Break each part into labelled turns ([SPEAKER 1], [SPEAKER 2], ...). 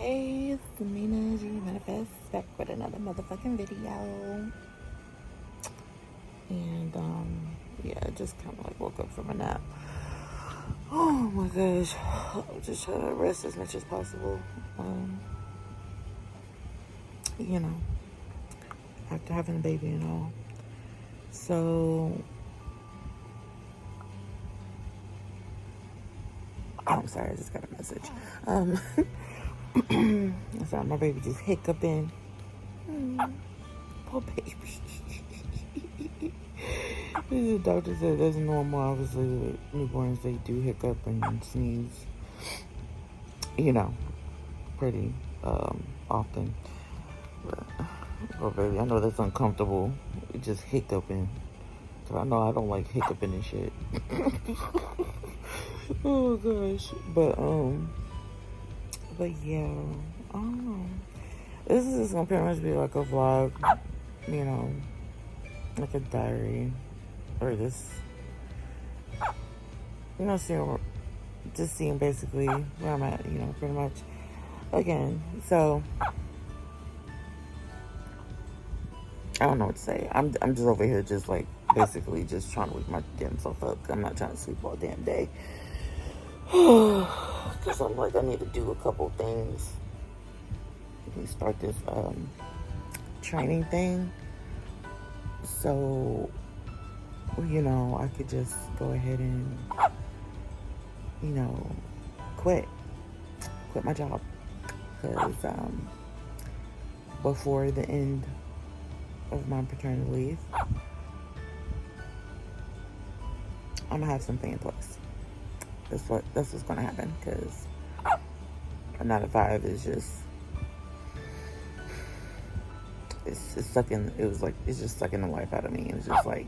[SPEAKER 1] Hey, it's the minaagmanifest back with another motherfucking video. And yeah, I just kind of like woke up from a nap. Oh my gosh, I'm just trying to rest as much as possible. You know, after having a baby and all. So, I'm sorry, I just got a message. I saw my baby just hiccuping. Poor baby. The doctor said that's normal. Obviously, with newborns, they do hiccup and sneeze. You know, pretty often. But, oh, baby, I know that's uncomfortable. Just hiccuping. Cause I know I don't like hiccuping and shit. Oh gosh. But yeah, I don't know. This is just gonna pretty much be like a vlog, you know, like a diary, or just, you know, seeing basically where I'm at, you know, pretty much. Again, so I don't know what to say. I'm just over here just like basically just trying to wake my damn self up. I'm not trying to sleep all damn day. Because I'm like, I need to do a couple things. We start this training thing. So, you know, I could just go ahead and, you know, quit my job. Because before the end of my paternity leave, I'm gonna have something in place. That's what's gonna happen, because a 9 to 5 is just it's just sucking the life out of me. It's just like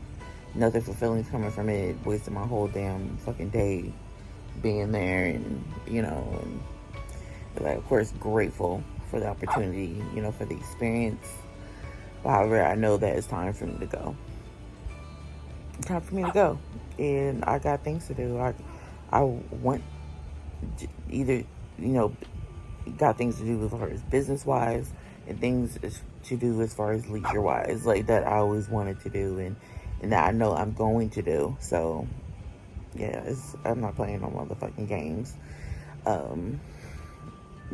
[SPEAKER 1] nothing fulfilling coming from it, wasting my whole damn fucking day being there, and you know, and like, of course, grateful for the opportunity, you know, for the experience. However, I know that it's time for me to go. Time for me to go, and I got things to do. I want either, you know, got things to do as far as business wise, and things to do as far as leisure wise, like that I always wanted to do, and that I know I'm going to do. So yeah, I'm not playing no motherfucking games,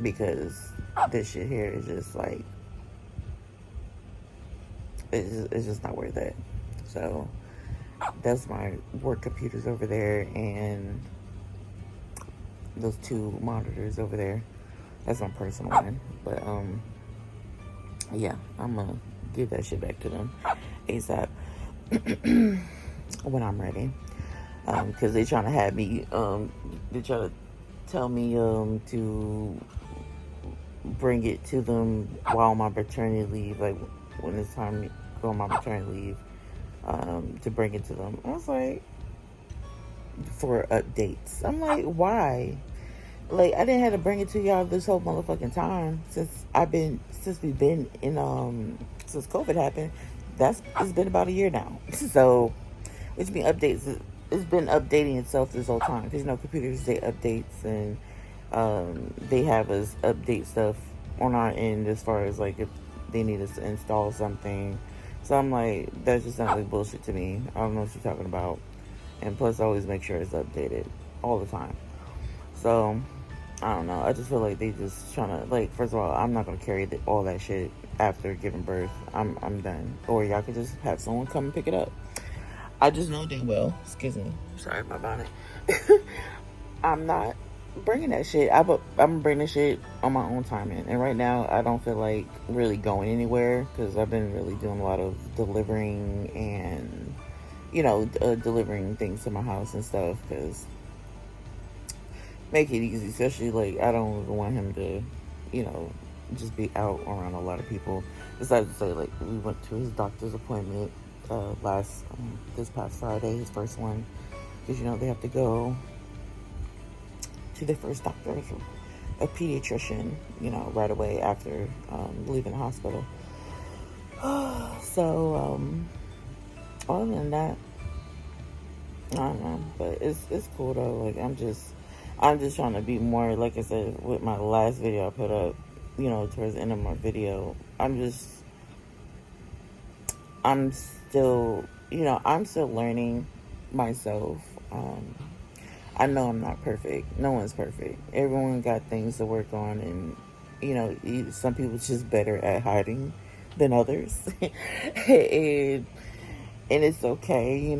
[SPEAKER 1] because this shit here is just like it's just not worth it. So that's my work computers over there, and those 2 monitors over there. That's my personal one. But yeah, I'm gonna give that shit back to them ASAP when I'm ready. Because they trying to have me, they try to tell me to bring it to them while on my paternity leave, like when it's time to go on my maternity leave, to bring it to them. I was like, for updates. I'm like, why? Like, I didn't have to bring it to y'all this whole motherfucking time since we've been in, since COVID happened. It's been about a year now. So, it's been updates. It's been updating itself this whole time. Because, you know, computers, they updates, and they have us update stuff on our end as far as, like, if they need us to install something. So, I'm like, that just sounds like bullshit to me. I don't know what you're talking about. And plus, I always make sure it's updated all the time. So, I don't know. I just feel like they just trying to, like, first of all, I'm not going to carry all that shit after giving birth. I'm done. Or y'all could just have someone come and pick it up. I just know they will. Excuse me. Sorry about it. I'm not bringing that shit. I'm bringing the shit on my own timing. And right now, I don't feel like really going anywhere, because I've been really doing a lot of delivering and, you know, delivering things to my house and stuff, because make it easy, especially, like, I don't want him to, you know, just be out around a lot of people. Besides to say, like, we went to his doctor's appointment this past Friday, his first one, because, you know, they have to go to their first doctor, a pediatrician, you know, right away after leaving the hospital. So, other than that, I don't know, but it's cool though. Like, I'm just trying to be more, like I said with my last video I put up, towards the end of my video, I'm still, I'm still learning myself. I know I'm not perfect. No one's perfect. Everyone got things to work on, and some people just better at hiding than others, and it's okay,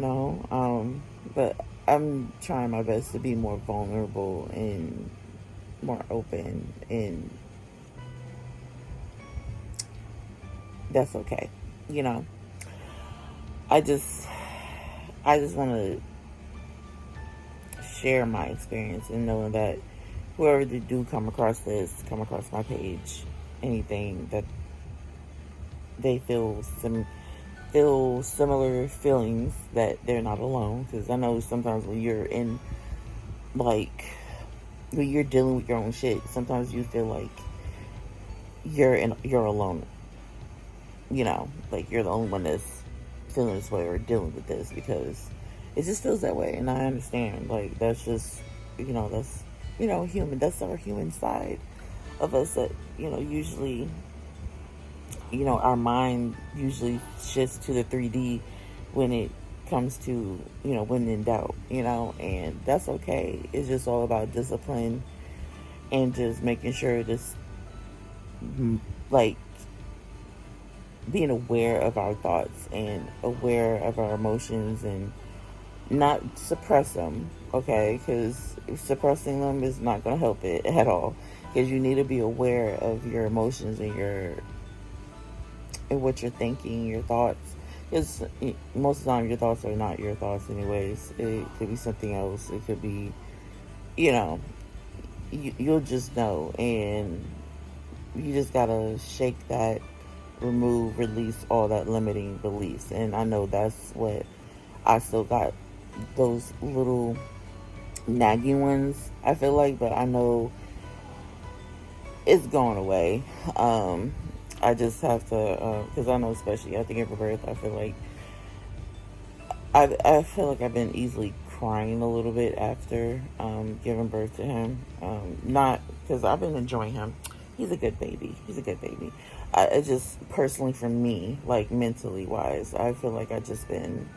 [SPEAKER 1] But I'm trying my best to be more vulnerable and more open, and that's okay, you know. I just want to share my experience and knowing that whoever they do come across my page, anything that they feel similar feelings, that they're not alone. Because I know sometimes when you're when you're dealing with your own shit, sometimes you feel like you're alone. Like you're the only one that's feeling this way or dealing with this, because it just feels that way. And I understand. Like, that's just, that's, human. That's our human side of us that, usually, our mind usually shifts to the 3D when it comes to, when in doubt, and that's okay. It's just all about discipline and just making sure this, like, being aware of our thoughts and aware of our emotions and not suppress them, okay? Because suppressing them is not going to help it at all. Because you need to be aware of your emotions and what you're thinking, your thoughts. Because most of the time your thoughts are not your thoughts anyways. It could be something else. It could be, you'll just know. And you just got to shake that, remove, release all that limiting beliefs. And I know that's what I still got, those little nagging ones, I feel like, but I know it's going away. I just have to, because I know, especially after giving birth, I feel like I've been easily crying a little bit after giving birth to him. Not because I've been enjoying him. He's a good baby. It just personally for me, like mentally wise, I feel like I've just been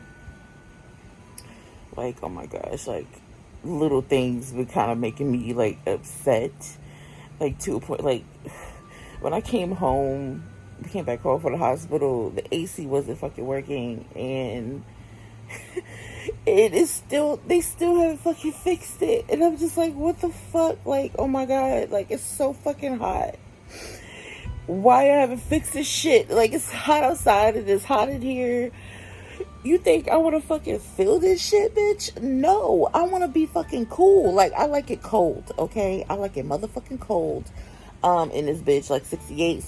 [SPEAKER 1] like, oh my gosh, like little things were kind of making me like upset, like to a point. Like when I came back home from the hospital, the AC wasn't fucking working, and they still haven't fucking fixed it, and I'm just like, what the fuck? Like, oh my god, like it's so fucking hot. Why I haven't fixed this shit? Like, it's hot outside and it's hot in here. You think I want to fucking feel this shit, bitch? No, I want to be fucking cool. Like, I like it cold, okay? I like it motherfucking cold. In this bitch, like 68,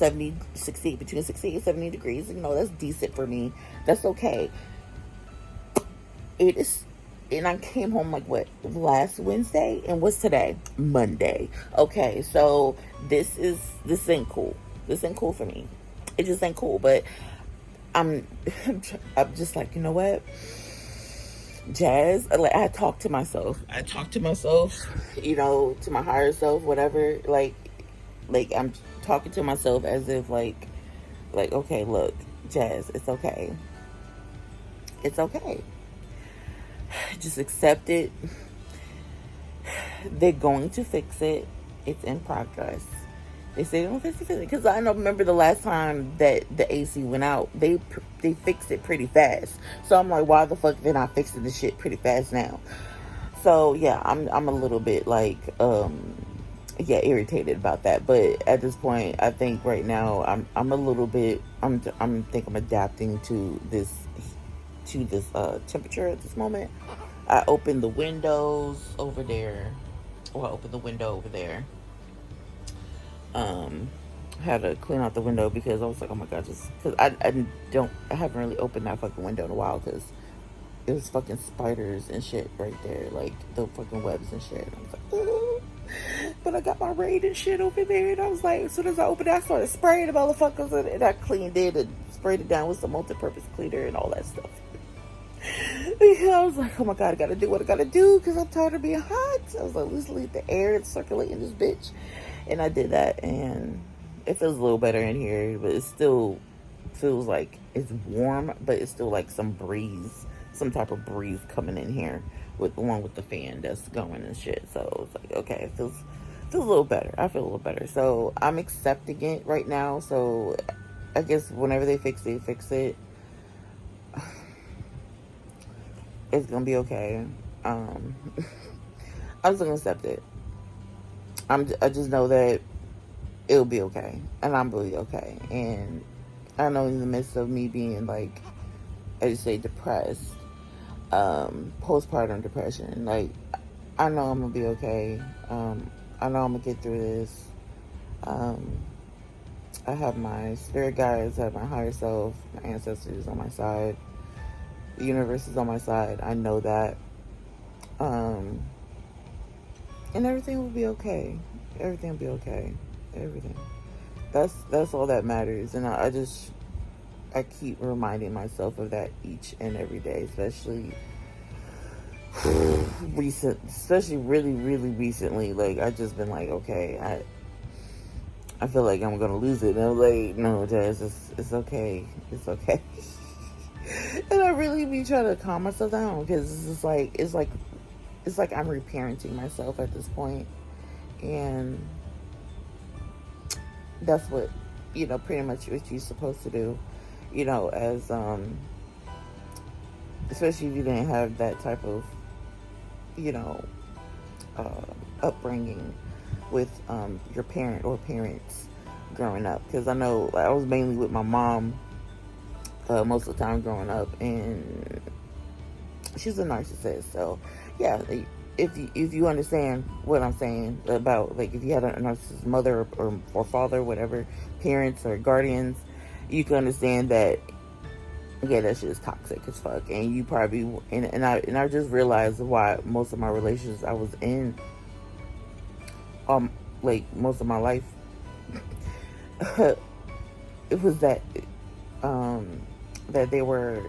[SPEAKER 1] between 68 and 70 degrees. That's decent for me. That's okay. It is. And I came home like last Wednesday, and what's today? Monday. Okay, so this ain't cool. This ain't cool for me. It just ain't cool. But I'm just like, you know what, Jazz? Like, I talk to myself, to my higher self, whatever. Like I'm talking to myself as if like, okay, look, Jazz, it's okay. It's okay. Just accept it. They're going to fix it. It's in progress. They say they're going to fix it. Because I remember the last time that the AC went out, they fixed it pretty fast. So I'm like, why the fuck they're not fixing the shit pretty fast now? So yeah, I'm a little bit like, irritated about that. But at this point, I think right now I'm a little bit, I'm adapting to this temperature at this moment. I opened the windows over there. Well, I opened the window over there. Had to clean out the window because I was like, oh my god, just because I haven't really opened that fucking window in a while, because it was fucking spiders and shit right there, like the fucking webs and shit. I was like, ooh. But I got my raid and shit over there, and I was like, as soon as I opened it, I started spraying the motherfuckers, and I cleaned it and sprayed it down with some multi-purpose cleaner and all that stuff. I was like, oh my god, I gotta do what I gotta do because I'm tired of being hot. I was like, let's leave the air and circulate in this bitch. And I did that, and it feels a little better in here, but it still feels like it's warm, but it's still like some breeze, some type of breeze coming in here with along with the fan that's going and shit. So it's like, okay, it feels a little better. I feel a little better. So I'm accepting it right now. So I guess whenever they fix it, it's gonna be okay. I'm just gonna accept it. I just know that it'll be okay, and I'm really okay. And I know in the midst of me being like, I just say depressed, postpartum depression, like I know I'm gonna be okay. I know I'm gonna get through this. I have my spirit guides, I have my higher self, my ancestors on my side, the universe is on my side. I know that. And everything will be okay. Everything will be okay. Everything. That's all that matters. And I keep reminding myself of that each and every day, especially especially really, really recently. Like I just been like, okay, I feel like I'm gonna lose it. And I'm like, no, Jazz, it's okay. It's okay. And I really be trying to calm myself down because it's like I'm reparenting myself at this point, and that's what pretty much what you're supposed to do, as especially if you didn't have that type of you know upbringing with your parent or parents growing up. Because I know I was mainly with my mom most of the time growing up, and she's a narcissist. So yeah, if you understand what I'm saying about, like, if you had a narcissist mother or father, whatever, parents or guardians, you can understand that. Yeah, that shit is toxic as fuck. And you probably and I just realized why most of my relationships I was in, like most of my life, it was that that they were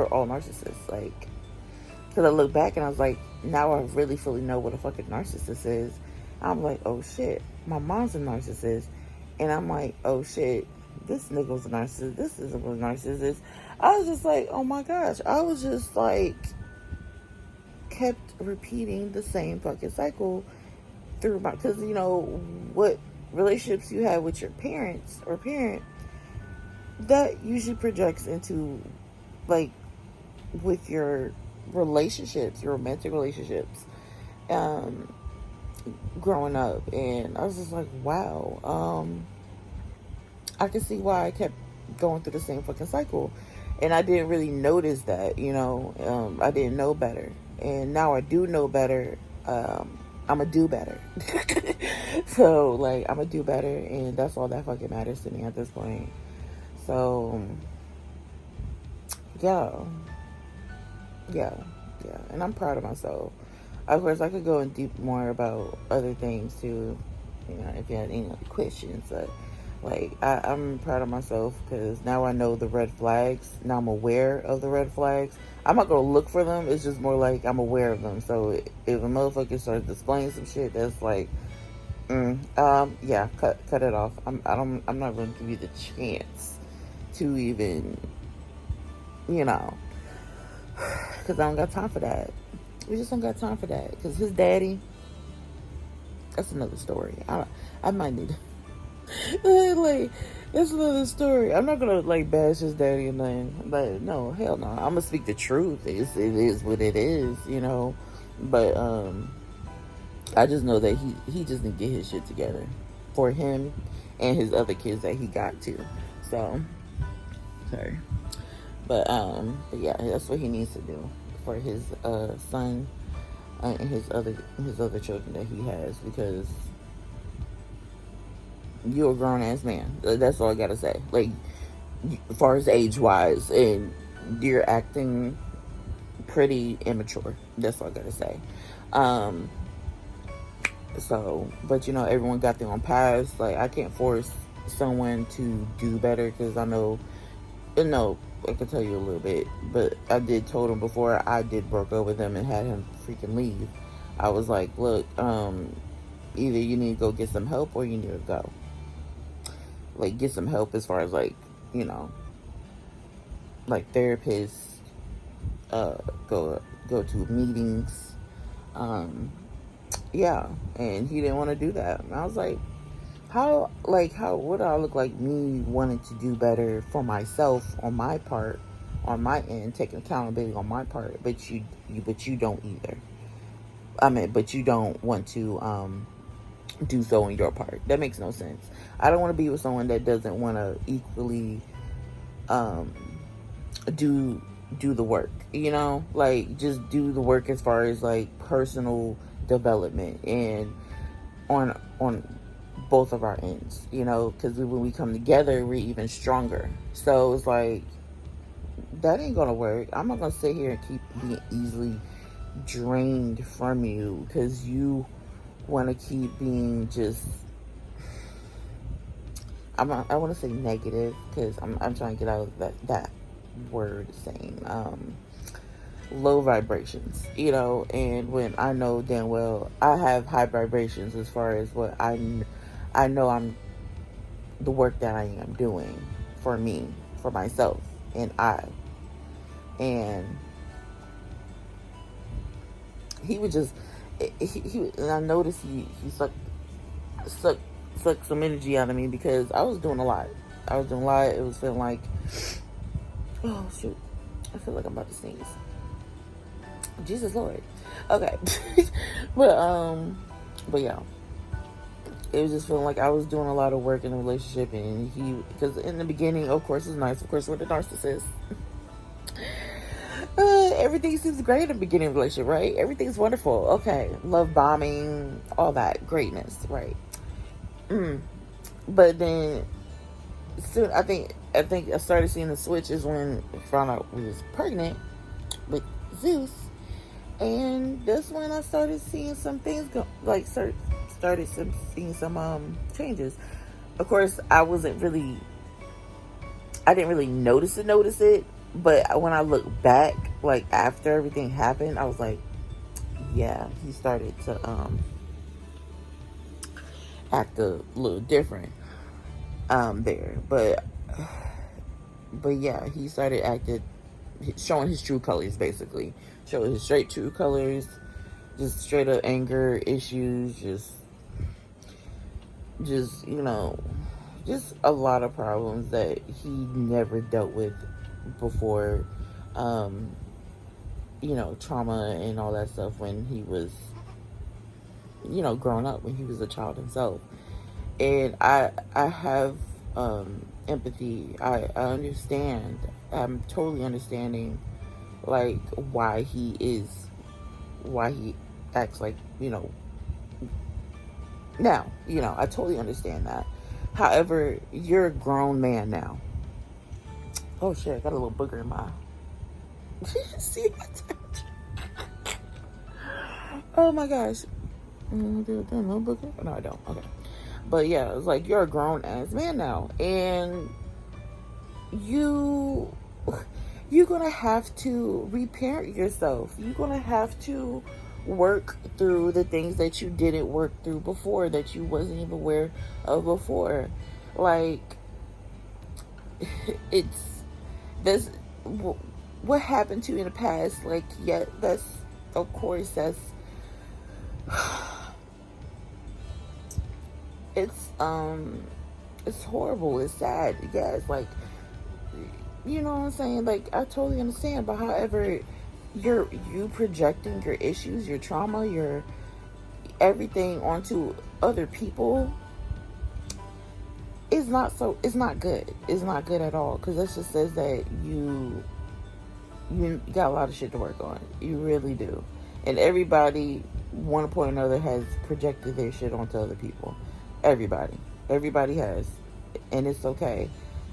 [SPEAKER 1] all narcissists. Like, because I look back and I was like, now I really fully know what a fucking narcissist is. I'm like, oh shit, my mom's a narcissist. And I'm like, oh shit, this nigga was a narcissist, this is a narcissist. I was just like, oh my gosh. I was just like, kept repeating the same fucking cycle through my, because what relationships you have with your parents or parent, that usually projects into, like, with your relationships, your romantic relationships, growing up. And I was just like, wow, I can see why I kept going through the same fucking cycle. And I didn't really notice that, I didn't know better. And now I do know better. I'm gonna do better. So, like, I'm gonna do better, and that's all that fucking matters to me at this point. So, yeah. And I'm proud of myself. Of course, I could go in deep more about other things too, if you had any other questions. But, like, I'm proud of myself because now I know the red flags. Now I'm aware of the red flags. I'm not gonna look for them. It's just more like I'm aware of them. So if a motherfucker starts displaying some shit that's like, yeah, cut it off. I'm not gonna give you the chance to even, because I don't got time for that. We just don't got time for that. Because his daddy, that's another story. I might need to, like, that's another story. I'm not gonna, like, bash his daddy or nothing. But no, hell no. I'm gonna speak the truth. It is what it is, But I just know that he just need to get his shit together for him and his other kids that he got to. So, sorry. But yeah, that's what he needs to do for his son and his other children that he has, because you're a grown ass man. That's all I gotta say. Like, as far as age wise, and you're acting pretty immature. That's all I gotta say. So, but everyone got their own paths. Like, I can't force someone to do better, because I know, I can tell you a little bit, but I did told him before I did broke up with him and had him freaking leave. I was like, look, either you need to go get some help or you need to go. like get some help as far as like, you know, like therapists, uh, go to meetings, um, yeah, and he didn't want to do that. And I was like, how would I look like me wanting to do better for myself on my part, on my end, taking accountability on my part, but you don't either. I mean, but you don't want to do so on your part. That makes no sense. I don't want to be with someone that doesn't want to equally um, do the work. You know, like just do the work as far as like personal development and on both of our ends. You know, because when we come together, we're even stronger. So it's like that ain't gonna work. I'm not gonna sit here and keep being easily drained from you because you want to keep being just I want to say negative because I'm trying to get out of that word saying low vibrations, you know. And when I know damn well I have high vibrations as far as what I know I'm the work that I am doing for me, for myself, and and he would just he and I noticed he sucked sucked some energy out of me because I was doing a lot. It was feeling like, oh shoot, I feel like I'm about to sneeze. Jesus Lord. Okay. but yeah, it was just feeling like I was doing a lot of work in the relationship, and because in the beginning, of course, it's nice. Of course, we're the narcissist. Everything seems great in the beginning of the relationship, right? Everything's wonderful. Okay, love bombing, all that greatness, right? But then soon, I started seeing the switches when I found out we was pregnant with Zeus, and that's when I started seeing some things seeing some changes. Of course, I didn't really notice it, but when I look back, like after everything happened, I was like, yeah, he started to act a little different there, but yeah, he started showing his true colors, basically showing his straight true colors, just straight up anger issues, just you know, just a lot of problems that he never dealt with before, you know, trauma and all that stuff when he was, you know, growing up, when he was a child himself. And I have empathy. I understand. I'm totally understanding like why he acts like, you know, now, you know, I totally understand that. However, you're a grown man now. Oh shit, I got a little booger in my see that? Oh my gosh. Do a little booger? No, I don't. Okay. But yeah, it's like you're a grown ass man now, and you're gonna have to reparent yourself. You're gonna have to work through the things that you didn't work through before, that you wasn't even aware of before. Like it's this what happened to you in the past. Like yeah, that's of course that's it's it's horrible, it's sad, yeah, it's like, you know what I'm saying, like I totally understand, but however you projecting your issues, your trauma, your everything onto other people is it's not good. It's not good at all, because that just says that you got a lot of shit to work on. You really do. And everybody, one point or another, has projected their shit onto other people. Everybody has, and it's okay.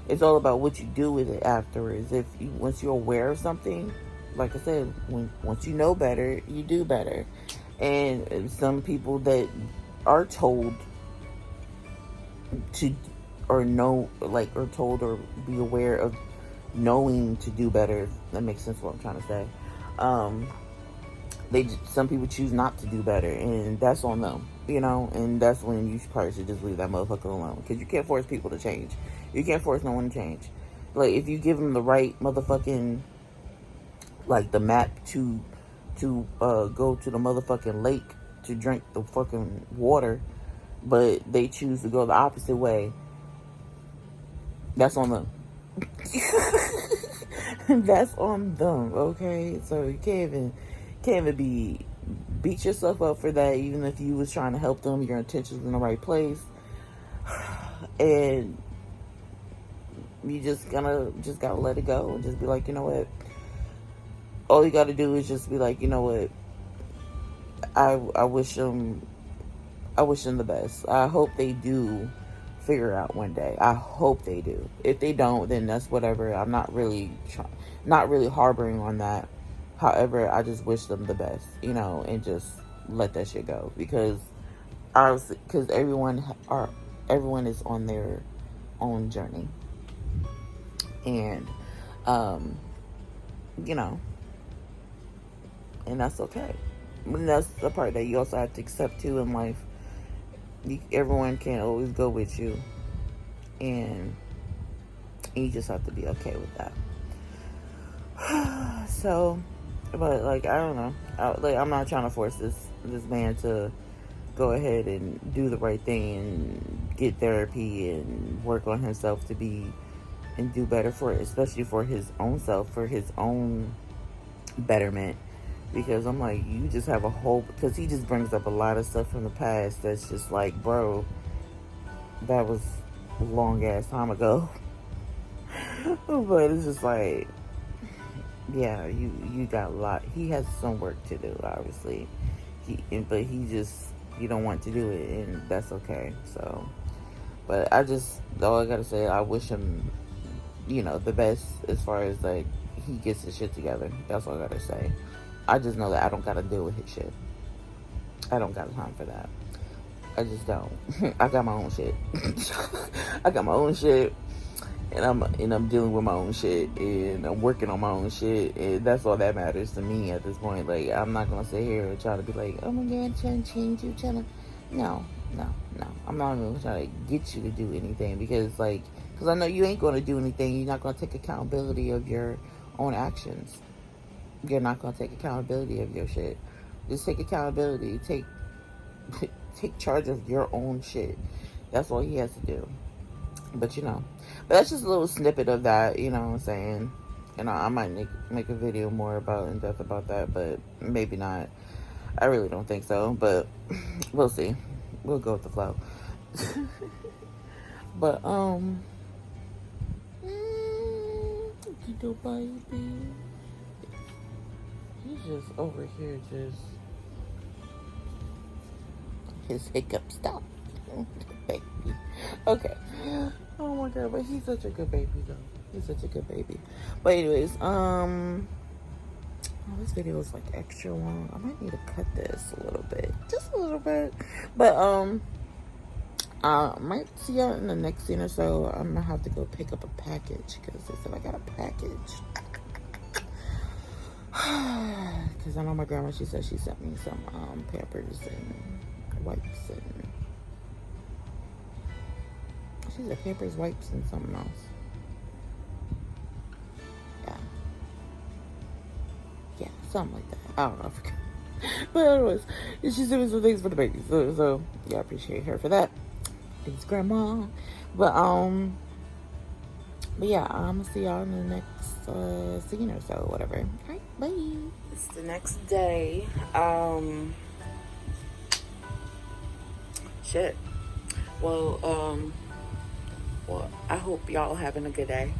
[SPEAKER 1] It's all about what you do with it afterwards. Once you're aware of something, like I said, once you know better, you do better. And some people that are told to, or know, like, or told or be aware of knowing to do better. That makes sense what I'm trying to say. Some people choose not to do better, and that's on them, and that's when you probably should just leave that motherfucker alone, because you can't force people to change. You can't force no one to change. Like, if you give them the right motherfucking, like, the map to go to the motherfucking lake to drink the fucking water, but they choose to go the opposite way, that's on them. That's on them, okay? So you can't even beat yourself up for that, even if you was trying to help them, your intentions in the right place. And you just gotta let it go and just be like, you know what? All you gotta do is just be like, you know what? I wish them the best. I hope they do figure out one day. I hope they do. If they don't, then that's whatever. I'm not really harboring on that. However, I just wish them the best, and just let that shit go, because everyone is on their own journey, and and that's okay. And that's the part that you also have to accept too in life. Everyone can't always go with you, and you just have to be okay with that. So, but like, I don't know. I'm not trying to force this man to go ahead and do the right thing and get therapy and work on himself to be and do better especially for his own self, for his own betterment. Because I'm like, you just have because he just brings up a lot of stuff from the past that's just like, bro, that was a long ass time ago. But it's just like, yeah, you got a lot. He has some work to do, obviously. But he don't want to do it, and that's okay. So, but all I gotta say, I wish him, the best as far as like he gets his shit together. That's all I gotta say. I just know that I don't gotta deal with his shit. I don't got time for that. I just don't. I got my own shit. I got my own shit, and I'm dealing with my own shit, and I'm working on my own shit, and that's all that matters to me at this point. Like, I'm not gonna sit here and try to be like, oh my god, trying to change you, no. I'm not gonna try to get you to do anything, because I know you ain't gonna do anything. You're not gonna take accountability of your own actions. You're not going to take accountability of your shit. Just take accountability. Take charge of your own shit. That's all he has to do. But, but that's just a little snippet of that, you know what I'm saying? And I might make a video more in depth about that, but maybe not. I really don't think so, but we'll see. We'll go with the flow. But, baby. He's just over here, his hiccup stopped. Baby. Okay. Oh my god, but he's such a good baby, though. He's such a good baby. But anyways, this video is like extra long. I might need to cut this a little bit, just a little bit. But I might see y'all in the next scene or so. I'm gonna have to go pick up a package, because they said I got a package. Because I know my grandma, she said she sent me some Pampers and wipes, and she said Pampers, wipes, and something else. Yeah, something like that. I don't know. I forgot. But anyways, she sent me some things for the baby. So yeah, I appreciate her for that. Thanks, Grandma. But yeah, I'm gonna see y'all in the next scene or so, whatever. All right, bye. It's the next day. Shit. Well, I hope y'all having a good day.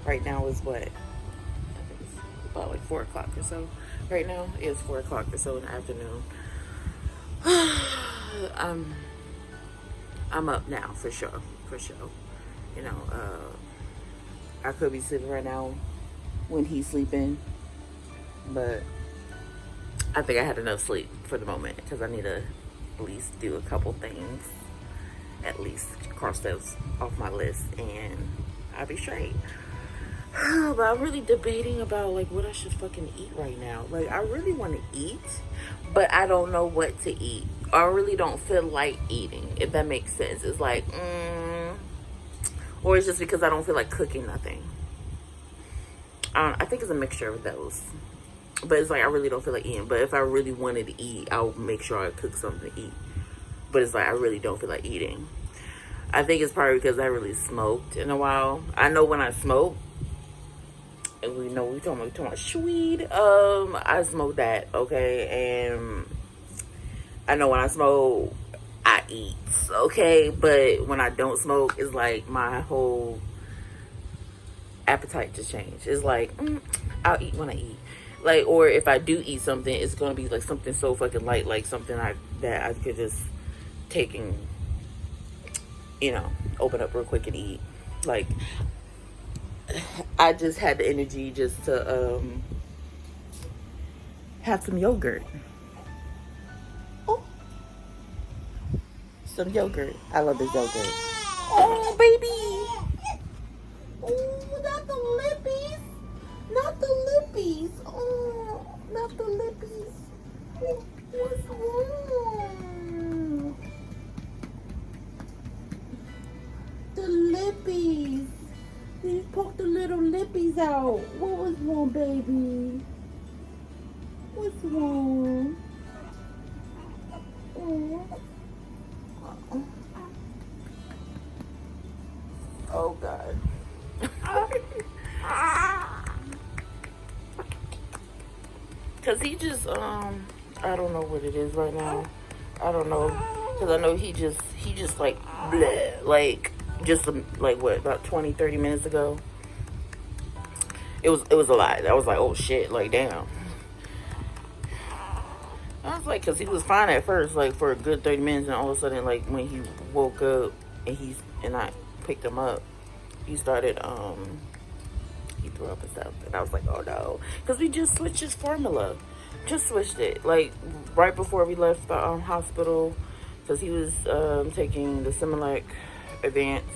[SPEAKER 1] Right now is what? I think it's about like 4 o'clock or so. Right now it's 4 o'clock or so in the afternoon. I'm up now for sure. I could be sleeping right now when he's sleeping, but I think I had enough sleep for the moment, because I need to at least do a couple things, at least cross those off my list, and I'll be straight. But I'm really debating about like what I should fucking eat right now. Like I really want to eat, but I don't know what to eat. I really don't feel like eating, if that makes sense. It's like, or it's just because I don't feel like cooking nothing. I think it's a mixture of those. But it's like I really don't feel like eating. But if I really wanted to eat, I'll make sure I cook something to eat. But it's like I really don't feel like eating. I think it's probably because I really smoked in a while. I know when I smoke, and we talking about weed. I smoke that, okay, and I know when I smoke, I eat, okay, but when I don't smoke, it's like my whole appetite just changed. It's like I'll eat when I eat, like, or if I do eat something, it's gonna be like something so fucking light, like something that I could just take and open up real quick and eat, like. I just had the energy just to have some yogurt. Oh, some yogurt. I love this yogurt. Oh, baby. Oh, not the lippies. Not the lippies. Oh, not the lippies. What's wrong? The lippies. You poked the little lippies out. What was wrong, baby? What's wrong? Oh, God. Because he just, I don't know what it is right now. I don't know. Because I know he just like, bleh, like, just like what, about 20-30 minutes ago, it was a lot. I was like, oh shit, like damn. I was like, because he was fine at first, like for a good 30 minutes, and all of a sudden, like when he woke up and I picked him up, he started he threw up and stuff, and I was like, oh no, because we just switched his formula, just switched it like right before we left the hospital, because he was taking the Similac Advanced,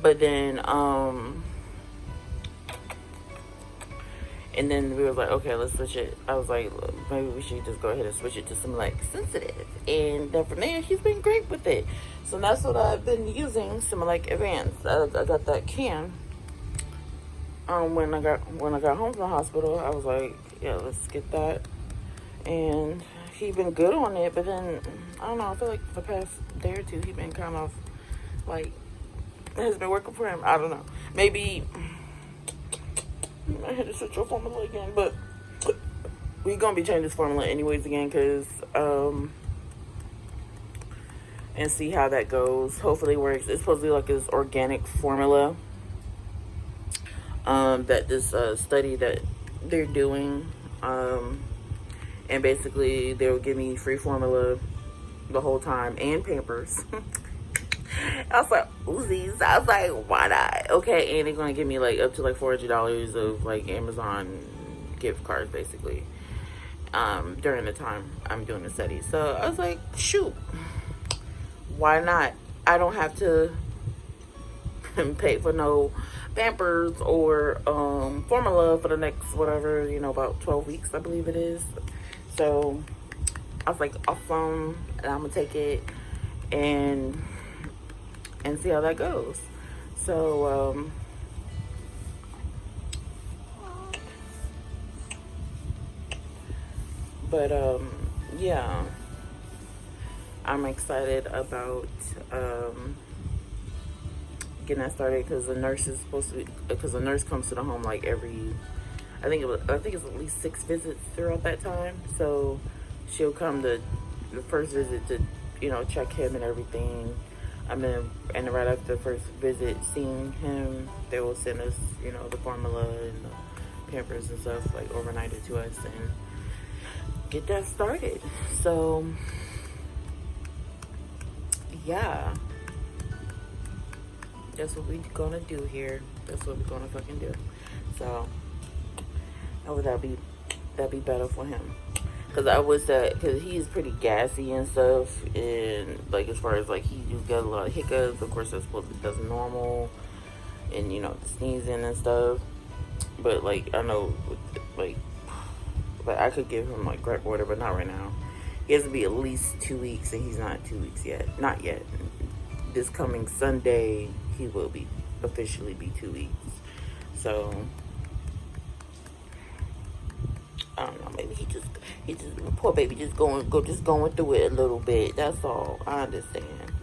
[SPEAKER 1] but then and then we were like, okay, let's switch it. I was like, maybe we should just go ahead and switch it to some like sensitive, and then from there he's been great with it. So that's what I've been using, Similac Advanced. I got that can when I got home from the hospital. I was like, yeah, let's get that, and he's been good on it. But then I don't know, I feel like for the past day or two he's been kind of like, it has been working for him. I don't know. Maybe I had to switch your formula again, but we're gonna be changing this formula anyways again, because and see how that goes. Hopefully it works. It's supposed to be like this organic formula that this study that they're doing, and basically they'll give me free formula the whole time and Pampers. I was like, Uzis. I was like, why not? Okay, and they're gonna give me like up to like $400 of like Amazon gift cards basically during the time I'm doing the study. So I was like, shoot, why not? I don't have to pay for no Pampers or formula for the next whatever, about 12 weeks I believe it is. So I was like, awesome, and I'm gonna take it and see how that goes. So but yeah, I'm excited about getting that started, because the nurse is supposed to be, because the nurse comes to the home like every, I think it's at least 6 visits throughout that time. So she'll come to the first visit to check him and everything. And right after the first visit, seeing him, they will send us, the formula and the Pampers and stuff, like overnighted to us, and get that started. So, yeah, that's what we're gonna do here. That's what we're gonna fucking do. So, that'd be better for him. Because he's pretty gassy and stuff, and like as far as like he just got a lot of hiccups. Of course, that's normal, and the sneezing and stuff. But like I know, like I could give him like gripe order, but not right now. He has to be at least 2 weeks, and he's not 2 weeks yet. Not yet. This coming Sunday, he will be officially be 2 weeks. So I don't know. Maybe he just poor baby just going through it a little bit. That's all. I understand.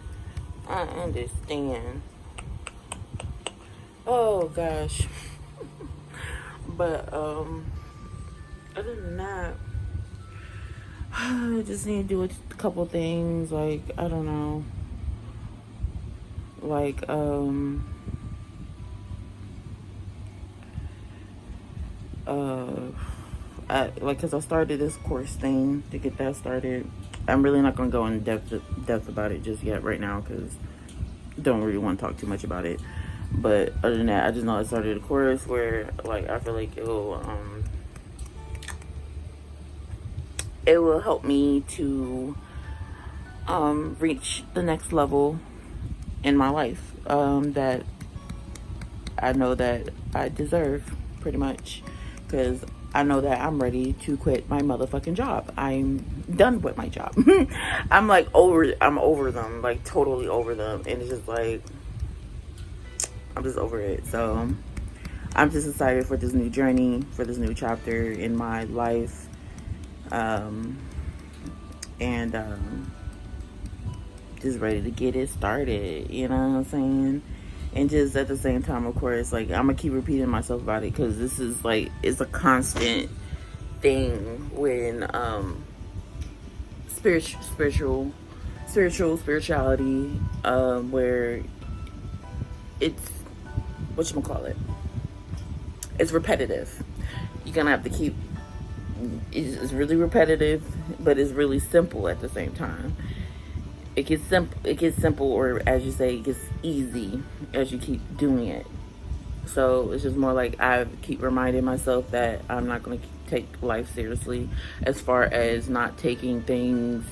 [SPEAKER 1] Oh gosh. But other than that, I just need to do a couple things. Like I don't know. Like because I started this course thing to get that started. I'm really not gonna go in depth about it just yet right now because I don't really want to talk too much about it. But other than that, I just know I started a course where like I feel like it will help me to reach the next level in my life that I know that I deserve, pretty much, because I know that I'm ready to quit my motherfucking job. I'm done with my job. I'm over them, like totally over them, and it's just like I'm just over it. So I'm just excited for this new journey, for this new chapter in my life, and just ready to get it started. You know what I'm saying? And just at the same time, of course, like I'm gonna keep repeating myself about it because this is like it's a constant thing when spirituality, where it's whatchamacallit, it's repetitive. You're gonna have to keep. It's really repetitive, but it's really simple at the same time. It gets simple, or as you say, it gets easy as you keep doing it. So it's just more like I keep reminding myself that I'm not going to take life seriously, as far as not taking things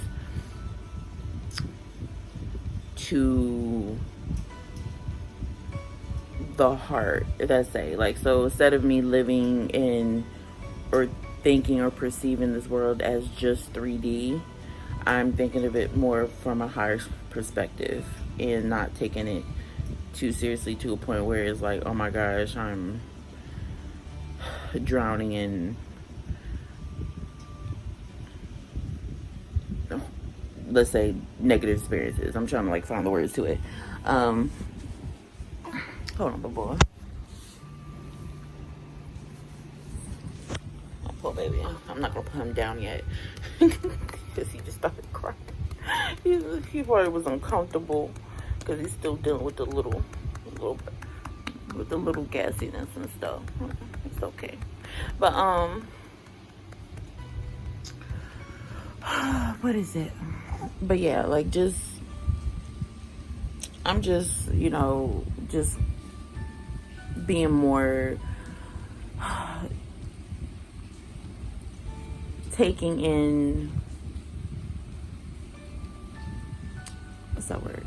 [SPEAKER 1] to the heart, let's say. Like, so instead of me living in or thinking or perceiving this world as just 3D, I'm thinking of it more from a higher perspective and not taking it too seriously to a point where it's like, oh my gosh, I'm drowning in, let's say, negative experiences. I'm trying to like find the words to it. Hold on, boy. Poor baby. I'm not gonna put him down yet because he just started crying. He probably was uncomfortable because he's still dealing with the little gassiness and stuff. It's okay. But what is it? But yeah, like I'm just, just being more taking in, what's that word?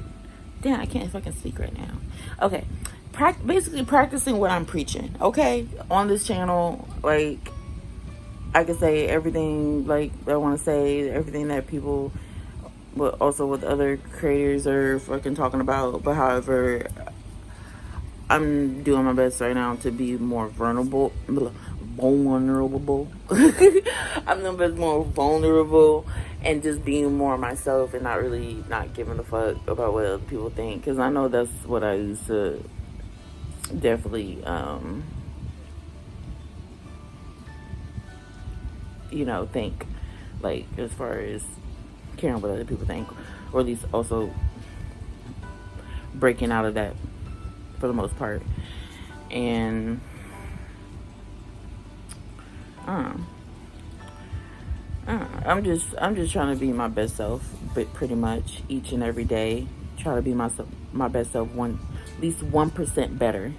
[SPEAKER 1] Damn, I can't if I can speak right now. Okay. Basically practicing what I'm preaching, okay? On this channel, like, I can say everything, like, I want to say, everything that people, but also with other creators are fucking talking about. But however, I'm doing my best right now to be more vulnerable. I'm doing my best more vulnerable and just being more myself and not giving a fuck about what other people think. Because I know that's what I used to definitely, think, like, as far as caring what other people think, or at least also breaking out of that for the most part. And I'm just trying to be my best self, but pretty much each and every day, try to be my best self, at least 1% better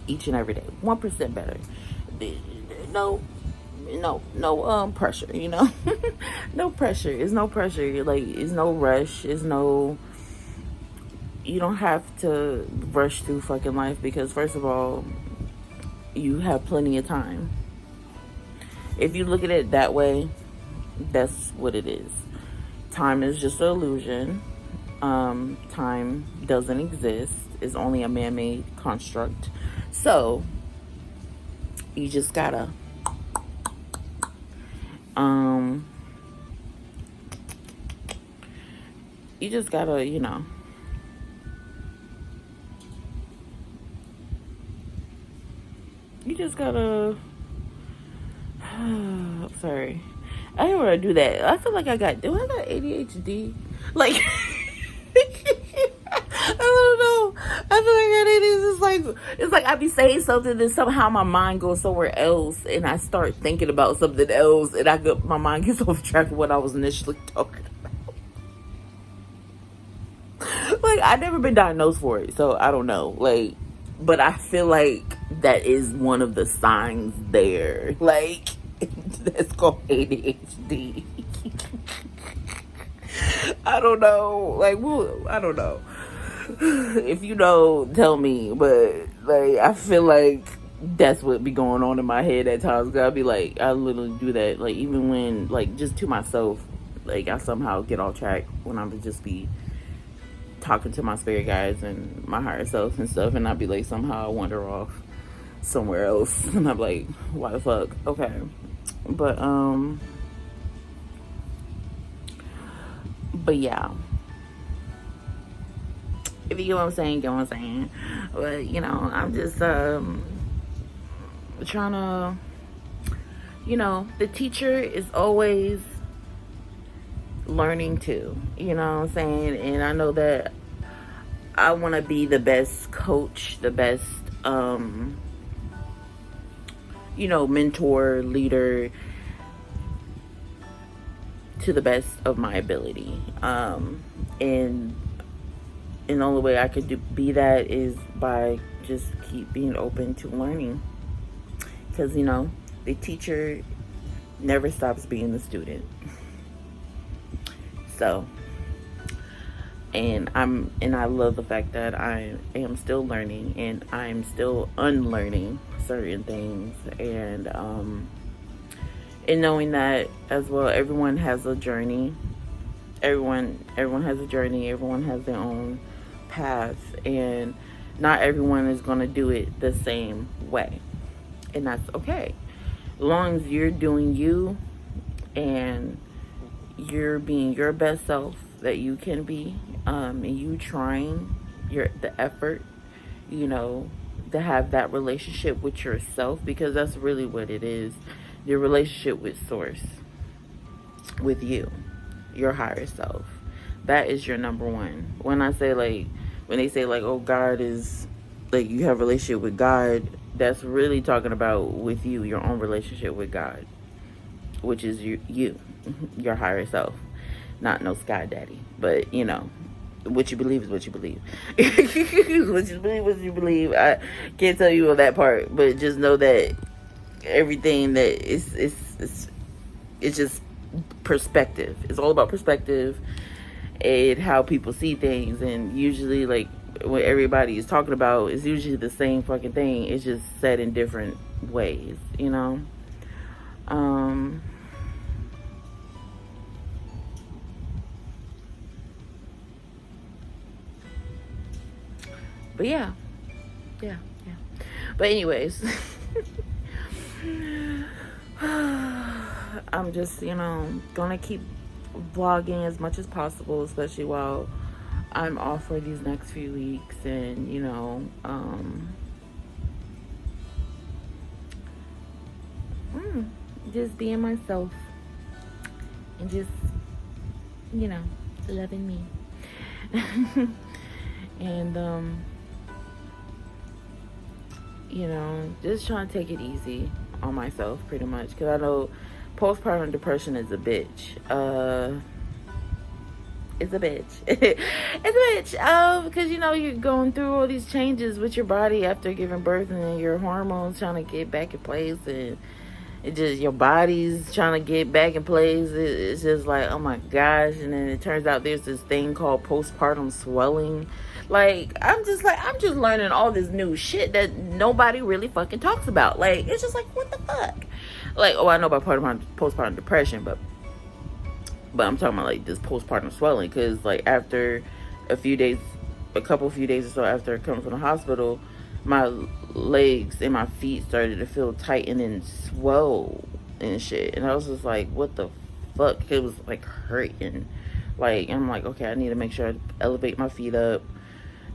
[SPEAKER 1] each and every day. 1% better. No pressure, no pressure. It's no pressure. Like, it's no rush. You don't have to rush through fucking life, because first of all, you have plenty of time. If you look at it that way, that's what it is. Time is just an illusion. Time doesn't exist. It's only a man-made construct. So you just gotta you know, you just gotta sorry, I didn't want to do that. I feel like I got ADHD? Like I don't know. I feel like it is. It's like I be saying something and somehow my mind goes somewhere else, and I start thinking about something else, and my mind gets off track of what I was initially talking about. Like, I've never been diagnosed for it, so I don't know. Like, but I feel like that is one of the signs there. Like, that's called ADHD. I don't know. Like, well, I don't know. If you know, tell me. But like, I feel like that's what be going on in my head at times. Cause I be like, I literally do that. Like, even when, like, just to myself, like, I somehow get off track when I'm just be talking to my spirit guides and my higher self and stuff, and I be like, somehow I wander off somewhere else, and I'm like, why the fuck? Okay, but yeah. If you get what I'm saying, get what I'm saying. But, you know, I'm just trying to, you know, the teacher is always learning too. You know what I'm saying? And I know that I want to be the best coach, the best, you know, mentor, leader, to the best of my ability. And the only way I could be that is by just keep being open to learning. Because, you know, the teacher never stops being the student. So, and I love the fact that I am still learning, and I'm still unlearning certain things, and knowing that as well, everyone has a journey. Everyone has a journey. Everyone has their own path, and not everyone is going to do it the same way, and that's okay. As long as you're doing you and you're being your best self that you can be, and you trying the effort, you know, to have that relationship with yourself, because that's really what it is. Your relationship with source, with you, your higher self. That is your number one. When they say like, oh, God is, like, you have a relationship with God, that's really talking about with you, your own relationship with God, which is you, your higher self. Not no sky daddy, but, you know, what you believe is what you believe. What you believe. I can't tell you on that part, but just know that everything that it's just perspective. It's all about perspective and how people see things. And usually, like, what everybody is talking about is usually the same fucking thing. It's just said in different ways, you know. But yeah. But anyways, I'm just, you know, gonna keep vlogging as much as possible, especially while I'm off for these next few weeks, and, you know, just being myself and just, you know, loving me. And you know, just trying to take it easy on myself, pretty much, because I know postpartum depression is a bitch. It's a bitch. It's a bitch. Because, you know, you're going through all these changes with your body after giving birth, and then your hormones trying to get back in place, and it just, your body's trying to get back in place. It's just like, oh my gosh. And then it turns out there's this thing called postpartum swelling. Like, I'm just learning all this new shit that nobody really fucking talks about. Like, it's just like, what the fuck? Like, oh, I know about postpartum depression, but I'm talking about like this postpartum swelling, because like after a few days or so after coming from the hospital, my legs and my feet started to feel tight and then swell and shit, and I was just like, what the fuck? It was like hurting. Like, I'm like, okay, I need to make sure I elevate my feet up,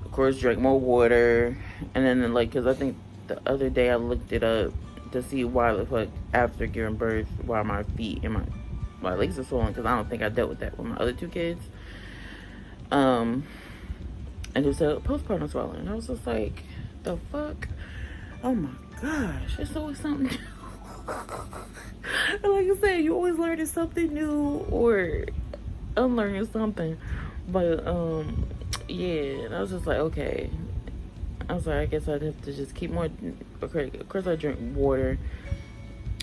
[SPEAKER 1] of course, drink more water. And then like, because I think the other day I looked it up to see why the fuck after giving birth, why my feet and my legs are swollen, because I don't think I dealt with that with my other two kids. And it said postpartum swelling, and I was just like, the fuck? Oh my gosh, it's always something new. And like I said, you always learning something new or unlearning something. But yeah, and I was just like, okay. I was like, I guess I'd have to just keep more. Okay, of course I drink water,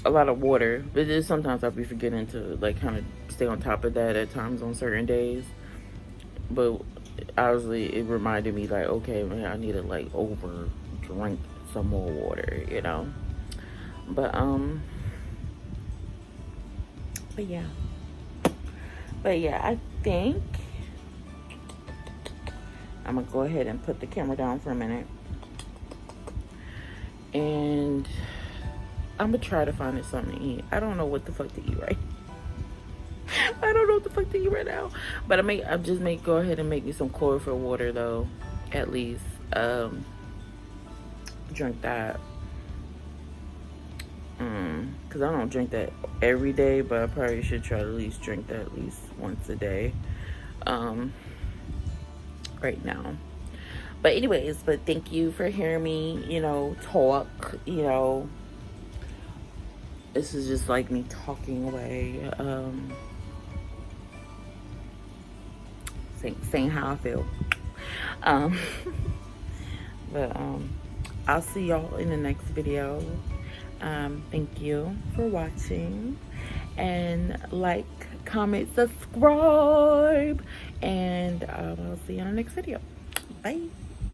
[SPEAKER 1] a lot of water, but just sometimes I'll be forgetting to like kind of stay on top of that at times on certain days. But obviously it reminded me like, okay, man, I need to like over drink some more water, you know. But yeah, I think I'm gonna go ahead and put the camera down for a minute, and I'm gonna try to find it something to eat. I don't know what the fuck to eat right. I don't know what the fuck to eat right now. But I just may go ahead and make me some chlorophyll water though, at least. Drink that. Cause I don't drink that every day, but I probably should try to at least drink that at least once a day. Right now. But anyways, thank you for hearing me, you know, talk, you know. This is just like me talking away, saying how I feel. But I'll see y'all in the next video. Thank you for watching, and like, comment, subscribe, and I'll see you in the next video. Bye.